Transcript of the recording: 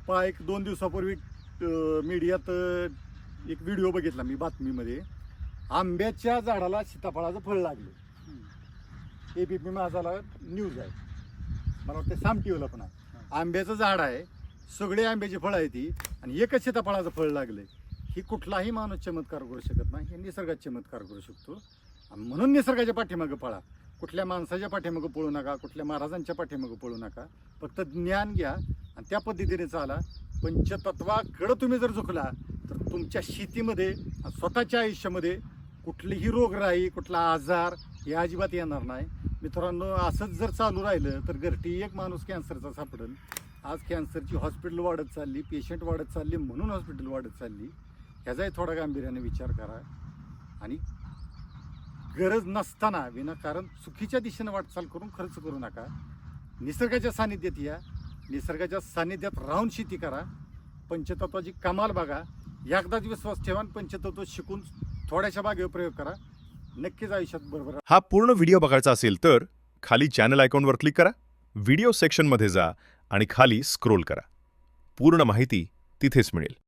एक 2 दिवसापूर्वी मीडियात एक व्हिडिओ बघितला मी बातमीमध्ये. आंब्याच्या झाडाला सीताफळाचं फळ लागलं. ABP माझाला न्यूज आहे, मला वाटतं साम टीव्हीला पण आहे. आंब्याचं झाड आहे, सगळे आंब्याची फळं आहे ती, आणि एकच सीताफळाचं फळ लागलंय. ही कुठलाही माणूस चमत्कार करू शकत नाही, हे निसर्गात चमत्कार करू शकतो. म्हणून निसर्गाच्या पाठीमागं पळा. कुठल्या माणसाच्या पाठीमागं पळू नका, कुठल्या महाराजांच्या पाठीमागं पळू नका. फक्त ज्ञान घ्या आणि त्या पद्धतीने चाला. पंचतत्वाकडं तुम्ही जर झुकला तर तुमच्या शेतीमध्ये, स्वतःच्या आयुष्यामध्ये कुठलीही रोगराई, कुठला आजार हे अजिबात येणार नाही. मित्रांनो, असंच जर चालू राहिलं तर घरटी एक माणूस कॅन्सरचा सापडेल. आज कॅन्सरची हॉस्पिटल वाढत चालली, पेशंट वाढत चालली, म्हणून हॉस्पिटल वाढत चालली. ह्याचाही थोडा गांभीर्याने विचार करा आणि गरज नसताना विनाकारण चुकीच्या दिशेनं वाटचाल करून खर्च करू नका. निसर्गाच्या सानिध्यात या, निसर्गाच्या सानिध्यात राहून शेती करा. पंचतत्वाची कमाल बघा. एकदाच विश्वास ठेवा, पंचतत्व शिकून थोड्याशा बागेवर प्रयोग करा. नक्कीच आयुष्यात बरोबर. हा पूर्ण व्हिडिओ बघायचा असेल तर खाली चॅनल आयकॉनवर क्लिक करा, व्हिडिओ सेक्शनमध्ये जा आणि खाली स्क्रोल करा. पूर्ण माहिती तिथेच मिळेल.